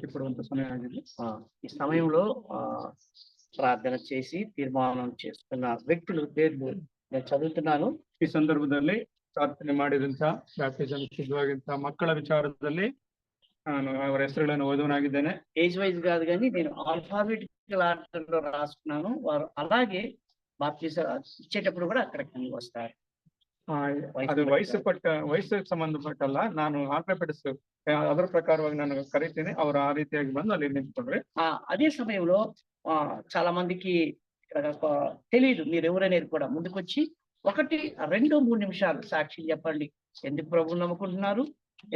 ఇప్పుడు అంత సమయం ఆಗಿದೆ. ఈ సమయంలో ప్రార్థన చేసి తీర్మానం చేసుకున్న వ్యక్తుల పేర్లు నేను చదువుతున్నాను. ಈ ಸಂದರ್ಭದಲ್ಲಿ ಪ್ರಾರ್ಥನೆ ಮಾಡಿದಂತ ಬ್ಯಾಪ್ಟಿಸಮ್ ಸಿದ್ಧವಾಗಿದ್ದ ಮಕ್ಕಳ ವಿಚಾರದಲ್ಲಿ ನಾನು ಅವರ ಹೆಸರುಗಳನ್ನು ಓದುವನಾಗಿದ್ದೇನೆ. ఏజ్ వైజ్ కాదు కానీ నేను ఆల్ఫాబెటికల్ ఆర్డర్లో రాసుకున్నాను. వారు అలాగే బాప్టిజం ఇచ్చేటప్పుడు కూడా అక్కడికి వస్తారు. ಅದು ವಯಸ್ಸು ಸಂಬಂಧಪಟ್ಟಲ್ಲ, ನಾನು ಆಲ್ಫಾಬೆಟ್ಸ್ ಅದರ ಪ್ರಕಾರವಾಗಿ ನಾನು ಕರೀತೀನಿ. ಅವರು ಆ ರೀತಿಯಾಗಿ ಬಂದು ಅಲ್ಲಿ ನಿಂತ್ಕೊಂಡ್ರೆ అదే సమయంలో చాలా మందికి ఇక్కడ తెలియదు మీరు ఎవరనేది కూడా ముందుకొచ్చి 1, 2, 3 నిమిషాలు సాక్షి చెప్పండి. ఎందుకు ప్రభువుని నమ్ముకుంటున్నారు,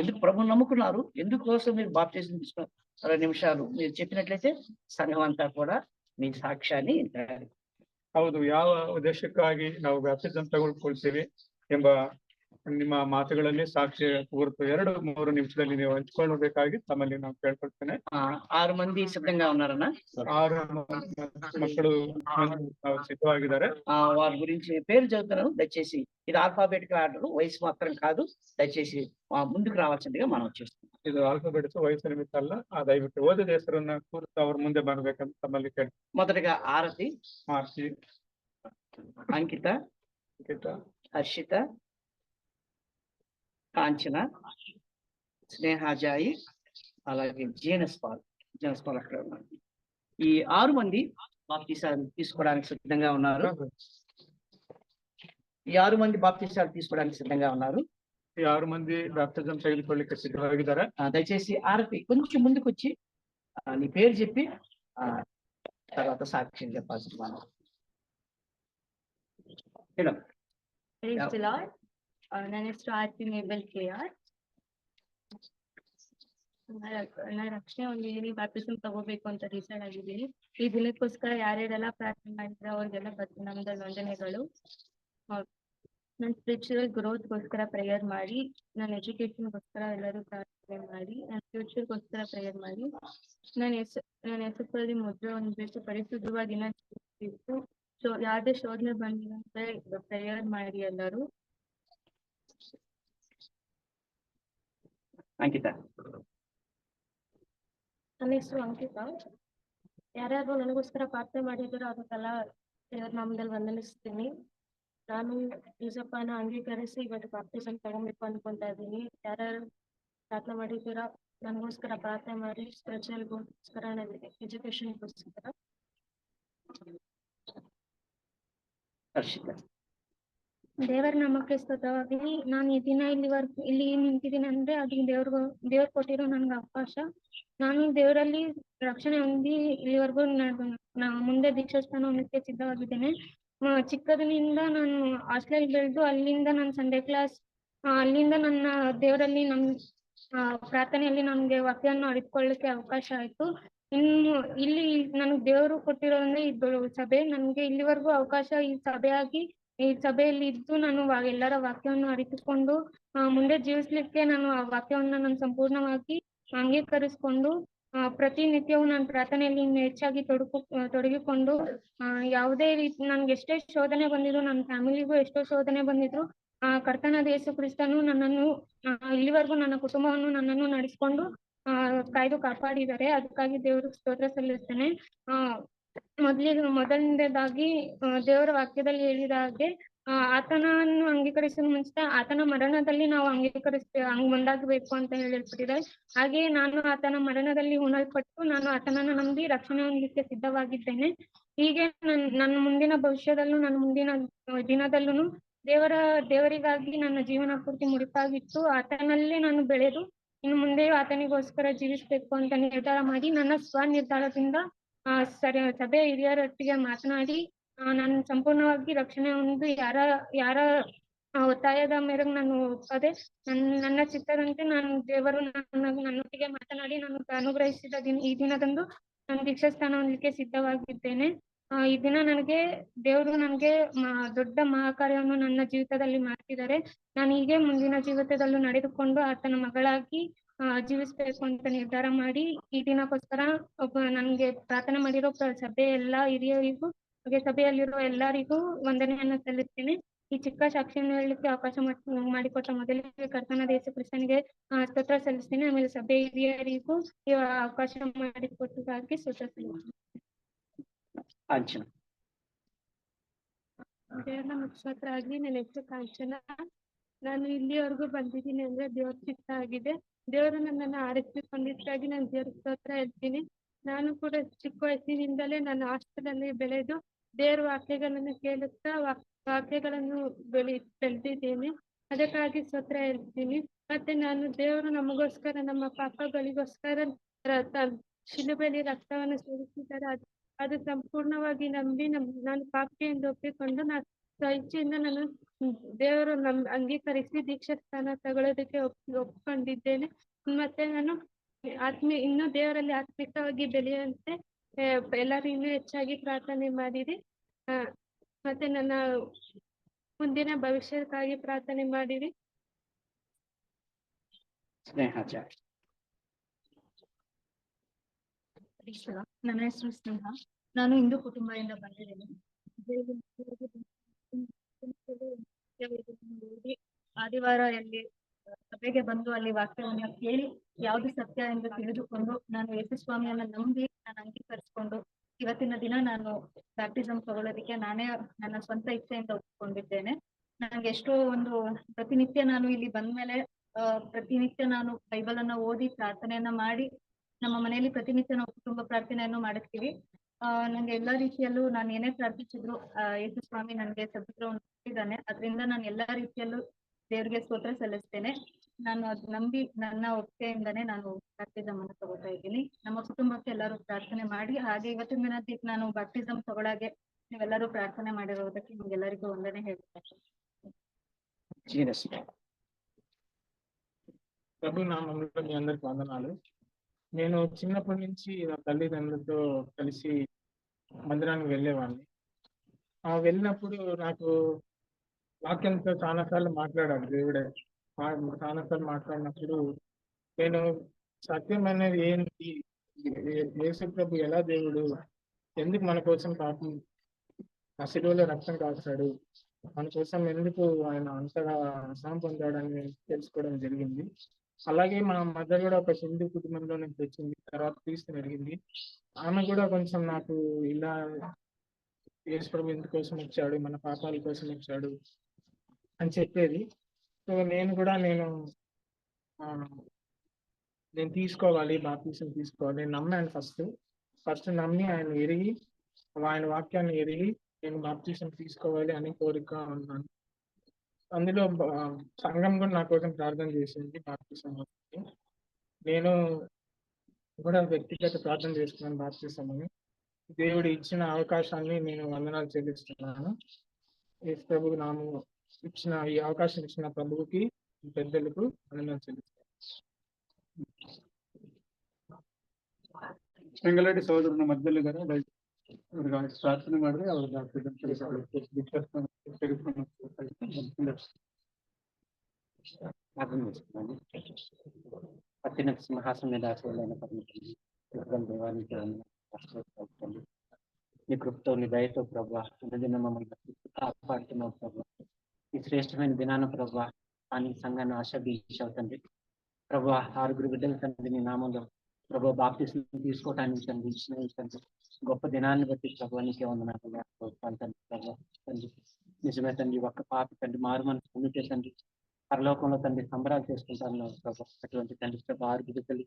ఎందుకు ప్రభువుని నమ్ముకున్నారు, ఎందుకోసం మీరు బాప్టిజం తీసుకున్నారు, 2 నిమిషాలు మీరు చెప్పినట్లయితే సంఘం అంతా కూడా మీ ಸಾಕ್ಷ್ಯಾన్ని ವಿಂತಾರೆ. ಹೌದು, ಯಾವ ಉದ್ದೇಶಕ್ಕಾಗಿ ನಾವು ಬ್ಯಾಪ್ಟಿಸಮ್ ತಗೊಳ್ಕೊಳ್ತೀವಿ ಎಂಬ ನಿಮ್ಮ ಮಾತುಗಳಲ್ಲಿ ಸಾಕ್ಷಿ ಕುರಿತು 2-3 ನಿಮಿಷದಲ್ಲಿ ನೀವು ಹಂಚಿಕೊಳ್ಳಬೇಕಾಗಿ ತಮ್ಮಲ್ಲಿ ನಾವು ಕೇಳ್ಕೊಳ್ತೇನೆ. 6 ಮಂದಿ ಸಿದ್ಧಂగా ఉన్నారన్న. 6 మక్కలు సిద్ధವಾಗಿದ್ದಾರೆ. వారి గురించి పేరు చదువుతున్నాను, దయచేసి ఇది ఆల్ఫాబెటికల్ ఆర్డర్, వయసు మాత్రం కాదు, దయచేసి ముందుకు రావాల్సిందిగా మనం చేస్తున్నాం. ಇದು ಆಲ್ಫಾಬೆಟ್ಸ್ ವಯಸ್ಸು ನಿಮಿತ್ತ ಅಲ್ಲ. ದಯವಿಟ್ಟು ಓದಿದ ಹೆಸರನ್ನ ಕೂರ್ತಾ ಅವ್ರ ಮುಂದೆ ಬರ್ಬೇಕಂತ ತಮ್ಮಲ್ಲಿ ಕೇಳಿ. ಮೊದಲಿಗೆ ಆರತಿ, ಮಾರ್ಚಿ, ಅಂಕಿತ, ಅಂಕಿತ, ಹರ್ಷಿತ, కాంచన, స్నేహాజాయి, అలాగే జేనస్పాల్ అక్కడ ఉన్నారు. ఈ 6 మంది బాప్తిసాలు తీసుకోవడానికి సిద్ధంగా ఉన్నారు. ఈ 6 మంది బాప్తిసాలు తీసుకోవడానికి సిద్ధంగా ఉన్నారు. ಈ 6 ಮಂದಿ ಬ್ಯಾಪ್ಟಿಸಂ ತೆಗೆದುಕೊಳ್ಳಿಕ್ಕೆ ಸಿದ್ಧವಾಗಿದ್ದಾರೆ. దయచేసి ఆరతి కొంచెం ముందుకు వచ్చి నీ పేరు చెప్పి తర్వాత సాక్ష్యం చెప్పాల్సిన మనం. Praise the Lord. ನನ್ನ ಹೆಸರು ಆರ್ತಿ ಮೇಬಲ್ KR. ನನ್ನ ರಕ್ಷಣೆ ಹೊಂದಿದ್ದೀನಿ, ಬ್ಯಾಪ್ಟಿಸಮ್ ತಗೋಬೇಕು ಅಂತ ಡಿಸೈಡ್ ಆಗಿದ್ದೀನಿ. ಈ ದಿನಕ್ಕೋಸ್ಕರ ಯಾರ್ಯಾರೆಲ್ಲ ಪ್ರಾರ್ಥನೆ ಮಾಡಿದ್ರೆ ಅವ್ರಿಗೆಲ್ಲ ನಮ್ದು ವಂದನೆಗಳು. ನನ್ನ ಸ್ಪಿರಿಚುವಲ್ ಗ್ರೋತ್ಗೋಸ್ಕರ ಪ್ರೇಯರ್ ಮಾಡಿ, ನನ್ನ ಎಜುಕೇಶನ್ಗೋಸ್ಕರ ಎಲ್ಲರೂ ಪ್ರಾರ್ಥನೆ ಮಾಡಿ, ನನ್ನ ಫ್ಯೂಚರ್ಗೋಸ್ಕರ ಪ್ರೇಯರ್ ಮಾಡಿ, ನನ್ನ ಹೆಸರಲ್ಲಿ ಮುದ್ರೆ ಹೊಂದಬೇಕು, ಪರಿಶುದ್ಧವಾಗಿ ಜೀವಿಸಬೇಕು. ಯಾವುದೇ ಶೋಧನೆ ಬಂದಿರಂತೆ ಪ್ರೇಯರ್ ಮಾಡಿ ಎಲ್ಲರೂ. అంకిత. ನನ್ನ ಹೆಸರು ಅಂಕಿತಾ. ಯಾರ್ಯಾರು ನನಗೋಸ್ಕರ ಪ್ರಾರ್ಥನೆ ಮಾಡಿದ್ರು ಅದಕ್ಕೆಲ್ಲ ದೇವ್ರ ನಾಮದಲ್ಲಿ ವಂದನಿಸ್ತೀನಿ. ನಾನು ಯೂಸಪ್ಪನ ಅಂಗೀಕರಿಸಿ ಇವತ್ತು ಬ್ಯಾಪ್ಟಿಸಮ್ ತಗೊಬೇಕು ಅನ್ಕೊಂತಾ ಇದ್ದೀನಿ. ಯಾರ್ಯಾರು ಪ್ರಾರ್ಥನೆ ಮಾಡಿದ್ದೀರಾ ನನಗೋಸ್ಕರ ಪ್ರಾರ್ಥನೆ ಮಾಡಿ, ಸ್ಪಿರಿಚುವಲ್ಗೋಸ್ಕರ, ನನ್ನ ಎಜುಕೇಶನ್ಗೋಸ್ಕರ. ಹರ್ಷಿತ. ದೇವರ ನಾಮಕ್ಕೆ ಸ್ತೋತ್ರವಾಗಲಿ. ನಾನು ಈ ದಿನ ಇಲ್ಲಿ ನಿಂತಿದ್ದೀನಿ ಅಂದ್ರೆ ಅದು ದೇವ್ರು ಕೊಟ್ಟಿರೋ ನನ್ಗೆ ಅವಕಾಶ. ನಾನು ದೇವರಲ್ಲಿ ರಕ್ಷಣೆ ಹೊಂದಿ ಇಲ್ಲಿವರೆಗೂ ಮುಂದೆ ದೀಕ್ಷಾಸ್ಥಾನ ಹೊಂದಕ್ಕೆ ಸಿದ್ಧವಾಗಿದ್ದೇನೆ. ಚಿಕ್ಕದಿನಿಂದ ನಾನು ಹಾಸ್ಟೆಲ್ ಬೆಳೆದು ಅಲ್ಲಿಂದ ನನ್ನ ಸಂಡೇ ಕ್ಲಾಸ್, ಅಲ್ಲಿಂದ ನನ್ನ ದೇವರಲ್ಲಿ ಪ್ರಾರ್ಥನೆಯಲ್ಲಿ ನನಗೆ ವಾಕ್ಯವನ್ನು ಅರಿತುಕೊಳ್ಳಿಕ್ಕೆ ಅವಕಾಶ ಆಯ್ತು. ಇನ್ನು ಇಲ್ಲಿ ನನಗೆ ದೇವರು ಕೊಟ್ಟಿರೋದಂದ್ರೆ ಇದು ಸಭೆ. ನನಗೆ ಇಲ್ಲಿವರೆಗೂ ಅವಕಾಶ ಈ ಸಭೆಯಲ್ಲಿ ಇದ್ದು ನಾನು ಎಲ್ಲರ ವಾಕ್ಯವನ್ನು ಅರಿತುಕೊಂಡು ಮುಂದೆ ಜೀವಿಸ್ಲಿಕ್ಕೆ ನಾನು ಆ ವಾಕ್ಯವನ್ನು ನಾನು ಸಂಪೂರ್ಣವಾಗಿ ಅಂಗೀಕರಿಸಿಕೊಂಡು ಪ್ರತಿನಿತ್ಯವೂ ನಾನು ಪ್ರಾರ್ಥನೆಯಲ್ಲಿ ಇನ್ನು ಹೆಚ್ಚಾಗಿ ತೊಡಗಿಕೊಂಡು ಯಾವುದೇ ರೀತಿ ನನ್ಗೆ ಎಷ್ಟೇ ಶೋಧನೆ ಬಂದಿದ್ರು, ನನ್ನ ಫ್ಯಾಮಿಲಿಗೂ ಎಷ್ಟೋ ಶೋಧನೆ ಬಂದಿದ್ರು, ಕರ್ತನಾದ ಯೇಸು ಕ್ರಿಸ್ತನು ನನ್ನನ್ನು ಇಲ್ಲಿವರೆಗೂ ನನ್ನ ಕುಟುಂಬವನ್ನು ನನ್ನನ್ನು ನಡೆಸಿಕೊಂಡು ಕಾಯ್ದು ಕಾಪಾಡಿದ್ದಾರೆ. ಅದಕ್ಕಾಗಿ ದೇವ್ರಿಗೆ ಸ್ತೋತ್ರ ಸಲ್ಲಿಸ್ತೇನೆ. ಮೊದಲನೇದಾಗಿ ದೇವರ ವಾಕ್ಯದಲ್ಲಿ ಹೇಳಿದ ಹಾಗೆ ಆತನನ್ನು ಅಂಗೀಕರಿಸುವ ಮುಂಚೆ ಆತನ ಮರಣದಲ್ಲಿ ನಾವು ಒಂದಾಗಬೇಕು ಅಂತ ಹೇಳಿರ್ಬಿಟ್ಟಿದೆ. ಹಾಗೆ ನಾನು ಆತನ ಮರಣದಲ್ಲಿ ಉಣಲ್ಪಟ್ಟು ನಾನು ಆತನನ್ನು ನಂಬಿ ರಕ್ಷಣೆ ಹೊಂದಲಿಕ್ಕೆ ಸಿದ್ಧವಾಗಿದ್ದೇನೆ. ಹೀಗೆ ನನ್ನ ಮುಂದಿನ ಭವಿಷ್ಯದಲ್ಲೂ ನನ್ನ ಮುಂದಿನ ದಿನದಲ್ಲೂ ದೇವರಿಗಾಗಿ ನನ್ನ ಜೀವನ ಪೂರ್ತಿ ಮುಡಿಪಾಗಿಟ್ಟು ಆತನಲ್ಲೇ ನಾನು ಬೆಳೆದು ಇನ್ನು ಮುಂದೆಯೂ ಆತನಿಗೋಸ್ಕರ ಜೀವಿಸ್ಬೇಕು ಅಂತ ನಿರ್ಧಾರ ಮಾಡಿ ನನ್ನ ನಿರ್ಧಾರದಿಂದ ಸಭೆಯ ಹಿರಿಯರೊಟ್ಟಿಗೆ ಮಾತನಾಡಿ ನಾನು ಸಂಪೂರ್ಣವಾಗಿ ರಕ್ಷಣೆ ಹೊಂದಿ ಯಾರ ಒತ್ತಾಯದ ಮೇರೆಗೆ ನಾನು ಒಪ್ಪದೆ ನನ್ನ ಚಿತ್ತದಂತೆ ನಾನು ದೇವರು ನನ್ನೊಟ್ಟಿಗೆ ಮಾತನಾಡಿ ನಾನು ಅನುಗ್ರಹಿಸಿದ ಈ ದಿನದಂದು ನಾನು ದೀಕ್ಷಾಸ್ಥಾನ ಹೊಂದಲಿಕ್ಕೆ ಸಿದ್ಧವಾಗಿದ್ದೇನೆ. ಈ ದಿನ ದೇವರು ನನಗೆ ದೊಡ್ಡ ಮಹಾಕಾರ್ಯವನ್ನು ನನ್ನ ಜೀವಿತದಲ್ಲಿ ಮಾಡ್ತಿದ್ದಾರೆ. ನಾನು ಹೀಗೆ ಮುಂದಿನ ಜೀವಿತದಲ್ಲೂ ನಡೆದುಕೊಂಡು ಆತನ ಮಗಳಾಗಿ ಜೀವಿಸ್ಬೇಕು ಅಂತ ನಿರ್ಧಾರ ಮಾಡಿ ಈ ದಿನಕ್ಕೋಸ್ಕರ ನನ್ಗೆ ಪ್ರಾರ್ಥನೆ ಮಾಡಿರೋ ಸಭೆ ಎಲ್ಲ ಹಿರಿಯರಿಗೂ ಹಾಗೆ ಸಭೆಯಲ್ಲಿರೋ ಎಲ್ಲರಿಗೂ ವಂದನೆಯನ್ನು ಸಲ್ಲಿಸ್ತೇನೆ. ಈ ಚಿಕ್ಕ ಸಾಕ್ಷಿಯನ್ನು ಹೇಳಲಿಕ್ಕೆ ಅವಕಾಶ ಮಾಡಿಕೊಟ್ಟ ಮೊದಲಿಗೆ ಕರ್ತನಾದ ಯೇಸು ಕ್ರಿಸ್ತನಿಗೆ ಸ್ತೋತ್ರ ಸಲ್ಲಿಸ್ತೇನೆ. ಆಮೇಲೆ ಸಭೆ ಹಿರಿಯರಿಗೂ ಈ ಅವಕಾಶ ಮಾಡಿಕೊಟ್ಟದಾಗಿ ಸ್ತೋತ್ರ ಸಲ್ಲಿಸ್ತೇನೆ. ದೇವ್ರ ಸ್ತೋತ್ರ ಆಗ್ಲಿ. ನನ್ನ ಹೆಸರು ಕಾಂಚನ. ನಾನು ಇಲ್ಲಿವರೆಗೂ ಬಂದಿದ್ದೀನಿ ಅಂದ್ರೆ ದೇವ್ರ ಚಿತ್ತ ಆಗಿದೆ. ದೇವರು ನನ್ನನ್ನು ಆರಿಸಿಕೊಂಡಿದ್ದಾಗಿ ನಾನು ದೇವ್ರ ಸ್ತೋತ್ರ ಹೇಳ್ತೀನಿ. ನಾನು ಕೂಡ ಚಿಕ್ಕ ವಯಸ್ಸಿನಿಂದಲೇ ನಾನು ಹಾಸ್ಟೆಲಲ್ಲಿ ಬೆಳೆದು ದೇವ್ರ ವಾಕ್ಯಗಳನ್ನು ಕೇಳುತ್ತಾ ವಾಕ್ಯಗಳನ್ನು ಬೆಳೆದಿದ್ದೇನೆ. ಅದಕ್ಕಾಗಿ ಸ್ತೋತ್ರ ಹೇಳ್ತೀನಿ. ಮತ್ತೆ ನಾನು ದೇವರು ನಮಗೋಸ್ಕರ ನಮ್ಮ ಪಾಪಗಳಿಗೋಸ್ಕರ ಶಿಲುಬೆಯಲ್ಲಿ ರಕ್ತವನ್ನು ಸುರಿಸಿದ್ದಾರೆ. ಅದು ಸಂಪೂರ್ಣವಾಗಿ ನಂಬಿ ನಾನು ಪಾಪಿ ಎಂದು ಒಪ್ಪಿಕೊಂಡು ನಾನು ಸ್ವಇಚ್ಛೆಯಿಂದ ನಾನು ದೇವರು ಅಂಗೀಕರಿಸಿ ದೀಕ್ಷಾಸ್ಥಾನ ತಗೊಳ್ಳೋದಕ್ಕೆ ಒಪ್ಕೊಂಡಿದ್ದೇನೆ. ಮತ್ತೆ ನಾನು ಇನ್ನು ದೇವರಲ್ಲಿ ಆತ್ಮಿಕವಾಗಿ ಬೆಳೆಯುವಂತೆ ಎಲ್ಲರೂ ಇನ್ನೂ ಹೆಚ್ಚಾಗಿ ಪ್ರಾರ್ಥನೆ ಮಾಡಿರಿ. ಮತ್ತೆ ನನ್ನ ಮುಂದಿನ ಭವಿಷ್ಯಕ್ಕಾಗಿ ಪ್ರಾರ್ಥನೆ ಮಾಡಿರಿ. ನನ್ನ ಹೆಸರು ಸ್ನೇಹ. ನಾನು ಹಿಂದೂ ಕುಟುಂಬದಿಂದ ಬಂದಿದ್ದೇನೆ. ಆದಿವಾರ ಅಲ್ಲಿ ಸಭೆಗೆ ಬಂದು ಅಲ್ಲಿ ವಾಕ್ಯವನ್ನು ಕೇಳಿ ಯಾವುದು ಸತ್ಯ ಎಂದು ತಿಳಿದುಕೊಂಡು ನಾನು ಯೇಸು ಸ್ವಾಮಿಯನ್ನ ನಂಬಿ ನಾನು ಅಂಗೀಕರಿಸಿಕೊಂಡು ಇವತ್ತಿನ ದಿನ ನಾನು ಬ್ಯಾಪ್ಟಿಸಮ್ ತಗೊಳ್ಳೋದಕ್ಕೆ ನಾನೇ ನನ್ನ ಸ್ವಂತ ಇಚ್ಛೆಯಿಂದ ಒಪ್ಪಿಕೊಂಡಿದ್ದೇನೆ. ನನಗೆ ಎಷ್ಟೋ ಒಂದು ಪ್ರತಿನಿತ್ಯ ನಾನು ಇಲ್ಲಿ ಬಂದ್ಮೇಲೆ ಪ್ರತಿನಿತ್ಯ ನಾನು ಬೈಬಲ್ ಅನ್ನ ಓದಿ ಪ್ರಾರ್ಥನೆಯನ್ನ ಮಾಡಿ ನಮ್ಮ ಮನೆಯಲ್ಲಿ ಪ್ರತಿನಿತ್ಯ ನಾವು ಕುಟುಂಬ ಪ್ರಾರ್ಥನೆಯನ್ನು ಮಾಡುತ್ತೀವಿ. ನಂಗೆ ಎಲ್ಲಾ ರೀತಿಯಲ್ಲೂ ನಾನು ಏನೇ ಪ್ರಾರ್ಥಿಸಿದ್ರು ಯೇಸು ಸ್ವಾಮಿ ನನಗೆ ಸದ್ಗುಣವನ್ನು ಕೊಟ್ಟಿದ್ದಾನೆ. ಅದರಿಂದ ನಾನು ಎಲ್ಲಾ ರೀತಿಯಲ್ಲೂ ದೇವರಿಗೆ ಸ್ತೋತ್ರ ಸಲ್ಲಿಸ್ತೇನೆ. ನಾನು ಅದ್ ನಂಬಿ ನನ್ನ ಒಪ್ಪಿಗೆಯಿಂದಾನೇ ನಾನು ಬ್ಯಾಪ್ಟಿಸಮ್ ಅನ್ನು ತಗೋತಾ ಇದ್ದೀನಿ. ನಮ್ಮ ಕುಟುಂಬಕ್ಕೆ ಎಲ್ಲರೂ ಪ್ರಾರ್ಥನೆ ಮಾಡಿ ಹಾಗೆ ಇವತ್ತಿನ ದಿನ ನಾನು ಬ್ಯಾಪ್ಟಿಸಮ್ ತಗೊಳಗೆ ನೀವೆಲ್ಲರೂ ಪ್ರಾರ್ಥನೆ ಮಾಡಿರೋದಕ್ಕೆ ನಿಮ್ಗೆಲ್ಲರಿಗೂ ವಂದನೆ ಹೇಳ್ತೇನೆ. ప్రభు నామములో మీ అందరికి వందనాలు. నేను చిన్నప్పటి నుంచి నా తల్లిదండ్రులతో కలిసి మందిరానికి వెళ్ళేవాడిని. వెళ్ళినప్పుడు నాకు వాక్యంతో చాలాసార్లు మాట్లాడాడు దేవుడే. చాలాసార్లు మాట్లాడినప్పుడు నేను సత్యం అనేది ఏంటి, యేసు ప్రభు ఎలా దేవుడు, ఎందుకు మన కోసం పాపం ఆ శిలువలో రక్తం కాస్తాడు, మన కోసం ఎందుకు ఆయన అంతగా అసహనం పొందాడని తెలుసుకోవడం జరిగింది. అలాగే మా మదర్ కూడా ఒక హిందూ కుటుంబంలో నుంచి వచ్చింది, తర్వాత క్రీస్తుని అడిగింది. ఆమె కూడా కొంచెం నాకు ఇలా యేసు ప్రభు ఎందుకోసం వచ్చాడు, మన పాపాల కోసం వచ్చాడు అని చెప్పేది. సో నేను కూడా నేను తీసుకోవాలి, బాప్టిజం తీసుకోవాలి. నేను నమ్మాను ఫస్ట్ నమ్మి ఆయన ఎరిగి ఆయన వాక్యాన్ని ఎరిగి నేను బాప్టిజం తీసుకోవాలి అని కోరిక ఉన్నాను. అందులో సంఘం కూడా నా కోసం ప్రార్థన చేసింది బాప్టిజం. నేను కూడా వ్యక్తిగత ప్రార్థన చేస్తున్నాను బాప్టిజం అని. దేవుడు ఇచ్చిన అవకాశాన్ని నేను వందనాలు చెల్లిస్తున్నాను. యేసు ప్రభు నాము ఇచ్చిన ఈ అవకాశం ఇచ్చిన ప్రభువుకి పెద్దలకు వందనాలు చెల్లిస్తున్నాను. ಚೆಂಗಲಡಿ ಸಹೋದರನ ಮಧ್ಯದಲ್ಲಿ ಪ್ರಾರ್ಥನೆ ಮಾಡಿದ್ರೆ ಅವ್ರ అత్యున్నత సింహాసనం మీద ఆశీర్వాదమైన దేవానికి నీ కృపతో నీ దయతో ప్రభా దిన మమ్మల్ని కాపాడుతున్నావు ప్రభా. ఈ శ్రేష్టమైన దినాన ప్రభా అని సంఘాన్ని ఆశీర్వదించావు తండ్రి. ప్రభా 6 బిడ్డల తండ్రి నీ నామంలో ప్రభా బాప్టిజం తీసుకోవటానికి తండ్రి ఇచ్చిన తండ్రి గొప్ప దినాన్ని బట్టి ప్రభా నీకే వందనాలు తండ్రి. ప్రభా తండ్రి నిజమే తండ్రి ఒక్క పాప తండ్రి మారు మనసు పొందితే తండ్రి పరలోకంలో తండ్రి సంబరాలు చేసుకుంటాను ప్రభా. అటువంటి తండ్రి ప్రభా 6 బిడ్డలు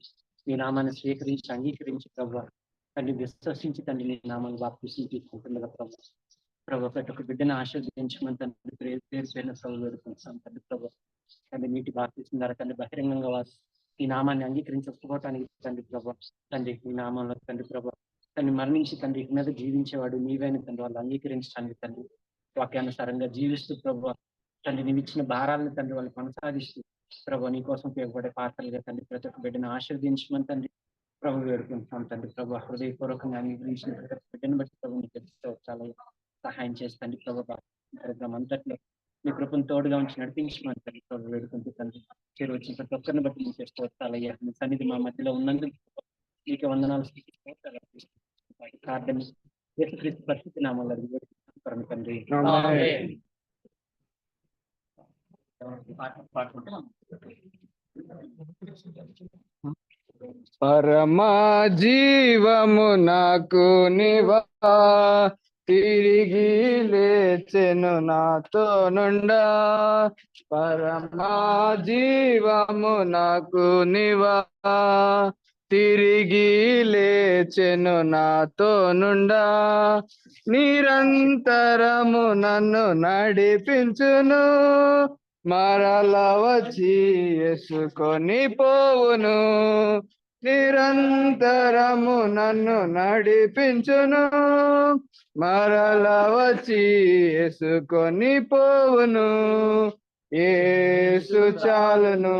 నీ నామాన్ని స్వీకరించి అంగీకరించి ప్రభా తండ్రి విశ్వసించి తండ్రి నీ నామాన్ని బాప్టిజం తీసుకుంటున్నారు ప్రభా. ప్రభా ప్రతి ఒక్క బిడ్డను ఆశీర్వదించమని తండ్రి పేరు పేరున ప్రభు వేడుకుంటున్నాం తండ్రి. ప్రభా తండ్రి నీటి బాప్టిజం ద్వారా తండ్రి బహిరంగంగా వారు ఈ నామాన్ని అంగీకరించి ఒప్పుకోవటానికి తండ్రి ప్రభా తండ్రి ఈ నామంలో తండ్రి ప్రభా తండ్రి మరణించి తండ్రి మీద జీవించేవాడు నీవేని తండ్రి వాళ్ళు అంగీకరించడానికి తండ్రి వాక్యానుసారంగా జీవిస్తూ ప్రభా తండ్రి నీవు ఇచ్చిన భారాలను తండ్రి వాళ్ళు కొనసాగిస్తూ ప్రభా నీ కోసం ఉపయోగపడే పాత్రలుగా తండ్రి ప్రతి ఒక్క బిడ్డను ఆశీర్వదించమని తండ్రి ప్రభు వేడుకుంటున్నాం తండ్రి. ప్రభా హృదయపూర్వకంగా అంగీకరించిన ప్రతి ఒక్క బిడ్డను బట్టి ప్రభు నీకు చాలా సహాయం చేస్తండి ప్రభా. అంతట్లో మీ కృపను తోడుగా ఉంచి నడిపించమని తండ్రి ప్రభు వేడుకుంటూ తండ్రి చేరు వచ్చిన ప్రతి ఒక్కరిని బట్టి నీకు చేసుకోవాలయ్యా. మీ సన్నిధి మా మధ్యలో ఉన్నందుకు నీకే వందనాలు ప్రార్థన యేసుక్రీస్తు పరిస్థితి నామాలు వేడుకుంటున్నాం తండ్రి. పరమా జీవము నాకు నివా తిరిగి లేచెను నాతో నుండా. పరమా జీవము నాకు నివా తిరిగి లేచెను నాతో నుండా. నిరంతరము నన్ను నడిపించును మరల వచ్చి యేసుకొని పోవును. నిరంతరము నన్ను నడిపించును మరల వచ్చి యేసుకొని పోవును. యేసు చాలును,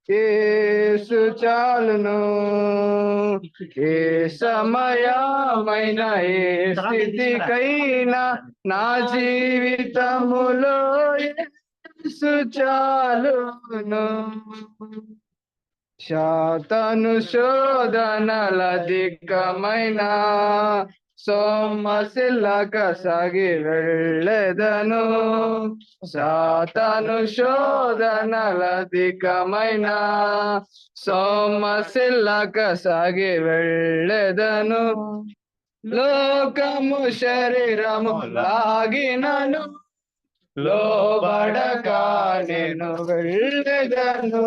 యేసు చాలును. ఏ సమయమైన ఏ స్థితికైనా నా జీవితములో యేసు చాలును. శాతను శోధనల దిగ్గమైన సొమ్మసిల్లక సాగి వెళ్ళెదను సాతాను శోధనలధికమైన సొమ్మసిల్లక సాగి వెళ్ళెదను లోకము శరీరము లాగినను లోబడక నేను వెళ్ళెదను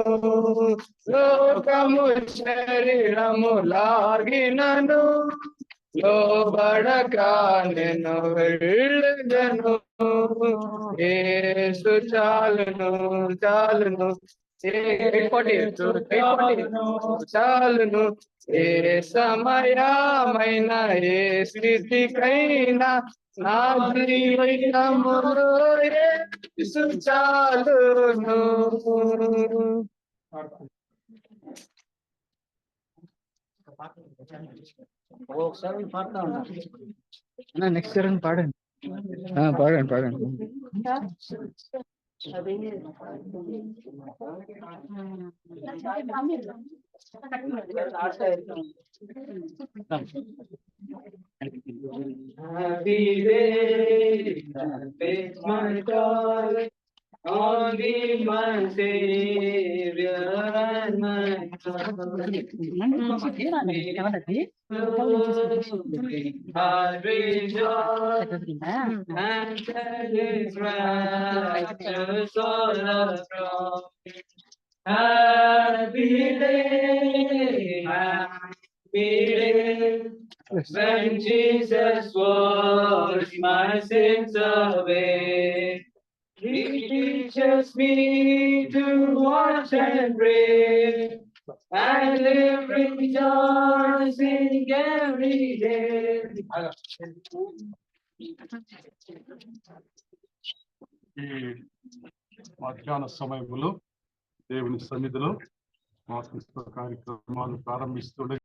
లోకము శరీరము లాగినను లోబడక నేను వెళ్ళెదను యేసు చాలును చాలును చాలును ఏ సమయమైన ఏ స్థితికైనా నా జీవితములో యేసు చాలును. ఒకసారి పాడుతా ఉన్నారు. నెక్స్ట్ చరణ్ పాడండి. పాడండి పాడండి. Only my Savior and my God. I rejoice and tell His righteous all around. Happy day, when Jesus washed my sins away. He teaches me to watch and pray and live rejoicing every day. ఈ మధ్యాహ్న సమయంలో దేవుని సన్నిధిలో కార్యక్రమాలు ప్రారంభిస్తుండగా